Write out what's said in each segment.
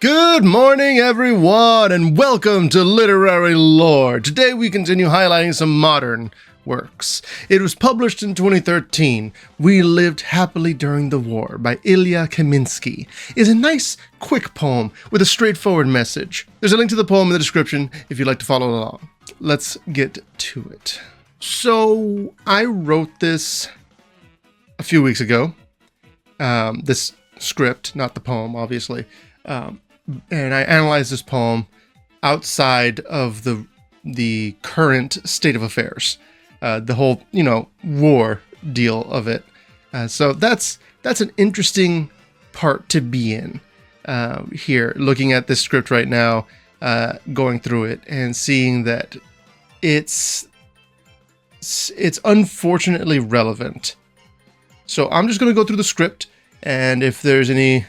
Good morning, everyone, and welcome to Literary Lore. Today we continue highlighting some modern works. It was published in 2013. We Lived Happily During the War by Ilya Kaminsky. It's a nice, quick poem with a straightforward message. There's a link to the poem in the description if you'd like to follow along. Let's get to it. So, I wrote this a few weeks ago. This script, not the poem, obviously. And I analyzed this poem outside of the current state of affairs, the whole, war deal of it. So that's an interesting part to be in here, looking at this script right now, going through it and seeing that it's unfortunately relevant. So I'm just going to go through the script. And if there's any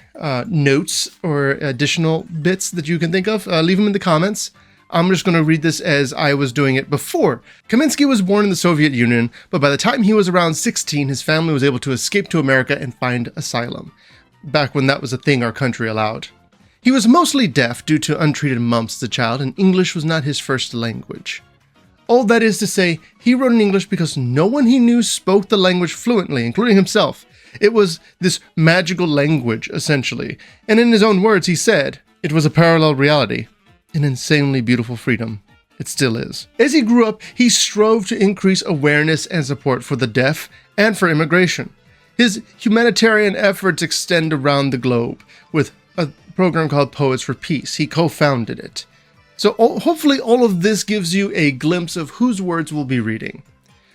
notes or additional bits that you can think of, leave them in the comments. I'm just going to read this as I was doing it before. Kaminsky was born in the Soviet Union, but by the time he was around 16, his family was able to escape to America and find asylum, back when that was a thing our country allowed. He was mostly deaf due to untreated mumps as a child, and English was not his first language. All that is to say, he wrote in English because no one he knew spoke the language fluently, including himself. It was this magical language, essentially, and in his own words he said, it was a parallel reality, an insanely beautiful freedom. It still is. As he grew up, he strove to increase awareness and support for the deaf and for immigration. His humanitarian efforts extend around the globe, with a program called Poets for Peace. He co-founded it. So hopefully all of this gives you a glimpse of whose words we'll be reading.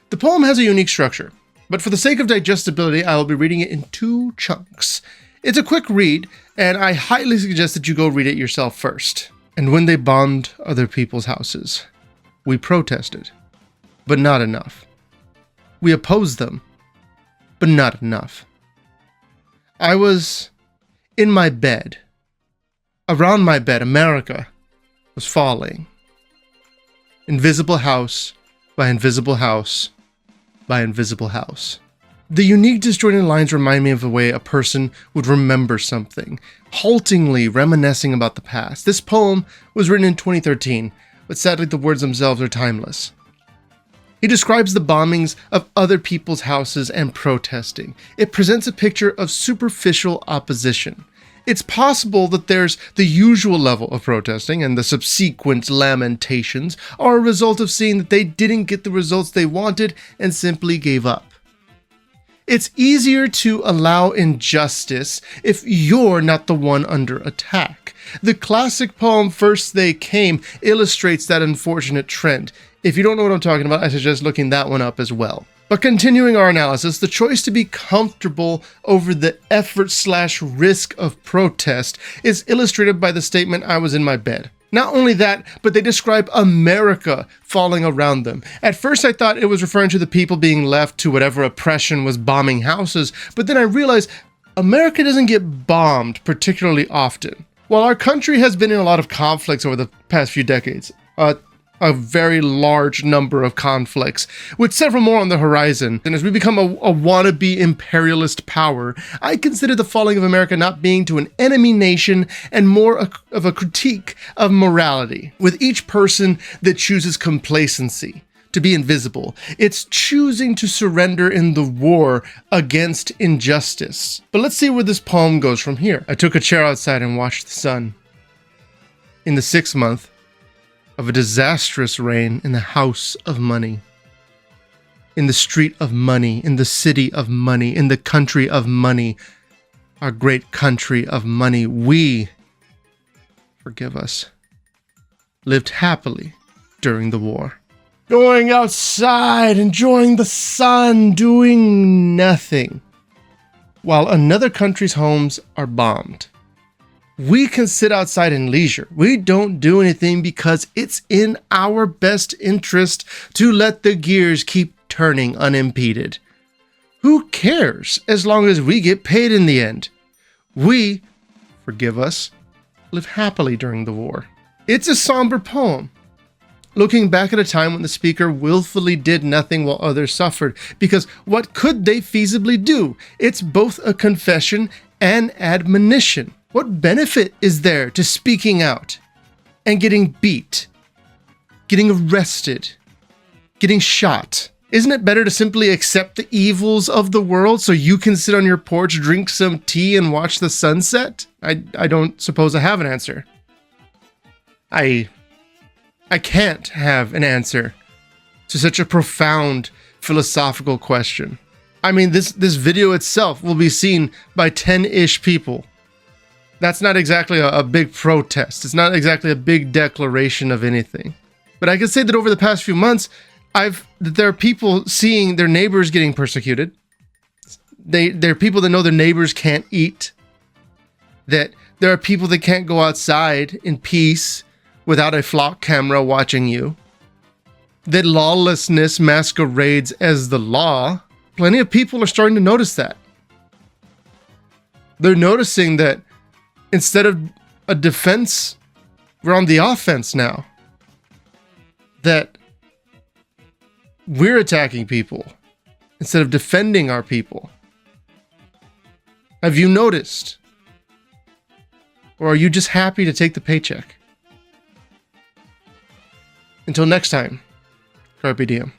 The poem has a unique structure. But for the sake of digestibility, I will be reading it in 2 chunks. It's a quick read, and I highly suggest that you go read it yourself first. And when they bombed other people's houses, we protested, but not enough. We opposed them, but not enough. I was in my bed. Around my bed, America was falling. Invisible house by invisible house by invisible house. The unique disjointed lines remind me of the way a person would remember something, haltingly reminiscing about the past. This poem was written in 2013, but sadly the words themselves are timeless. He describes the bombings of other people's houses and protesting. It presents a picture of superficial opposition. It's possible that there's the usual level of protesting and the subsequent lamentations are a result of seeing that they didn't get the results they wanted and simply gave up. It's easier to allow injustice if you're not the one under attack. The classic poem First They Came illustrates that unfortunate trend. If you don't know what I'm talking about, I suggest looking that one up as well. But continuing our analysis, the choice to be comfortable over the effort/risk of protest is illustrated by the statement, I was in my bed. Not only that, but they describe America falling around them. At first I thought it was referring to the people being left to whatever oppression was bombing houses, but then I realized America doesn't get bombed particularly often. While our country has been in a lot of conflicts over the past few decades, a very large number of conflicts, with several more on the horizon. And as we become a wannabe imperialist power, I consider the falling of America not being to an enemy nation and more of a critique of morality. With each person that chooses complacency, to be invisible, it's choosing to surrender in the war against injustice. But let's see where this poem goes from here. I took a chair outside and watched the sun. In the 6th month, of a disastrous reign in the house of money, in the street of money, in the city of money, in the country of money, our great country of money, we, forgive us, lived happily during the war. Going outside, enjoying the sun, doing nothing, while another country's homes are bombed. We can sit outside in leisure. We don't do anything because it's in our best interest to let the gears keep turning unimpeded. Who cares as long as we get paid in the end? We, forgive us, live happily during the war. It's a somber poem, looking back at a time when the speaker willfully did nothing while others suffered, because what could they feasibly do? It's both a confession and admonition. What benefit is there to speaking out and getting beat, getting arrested, getting shot? Isn't it better to simply accept the evils of the world so you can sit on your porch, drink some tea, and watch the sunset? I don't suppose I have an answer. I can't have an answer to such a profound philosophical question. I mean, this video itself will be seen by 10-ish people. That's not exactly a big protest. It's not exactly a big declaration of anything. But I can say that over the past few months, that there are people seeing their neighbors getting persecuted. There are people that know their neighbors can't eat. That there are people that can't go outside in peace without a flock camera watching you. That lawlessness masquerades as the law. Plenty of people are starting to notice that. They're noticing that instead of a defense, we're on the offense now. That we're attacking people instead of defending our people. Have you noticed? Or are you just happy to take the paycheck? Until next time, carpe diem.